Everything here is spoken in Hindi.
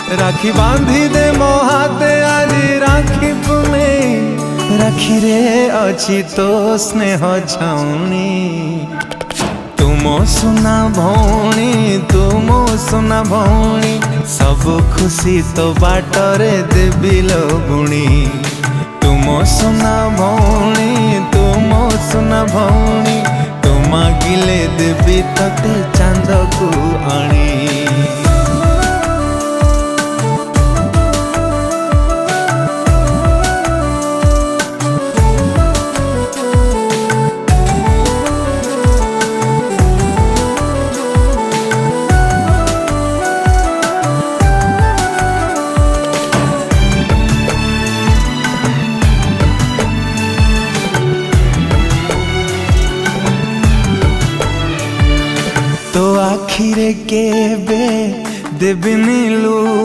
राखी बांधी दे मो हाथे आज राखी पुने राखी रे अच्छी तो स्नेह छाउनी तुमो सुना भौणी तुमो सुना भौणी सब खुशी तो बाटरे देवी लगुणी तुमो सुना भौणी तुमो सुना भौणी तुम गिले देवी तते चांद को आनी तो आखिरे केबे देबिनी लू।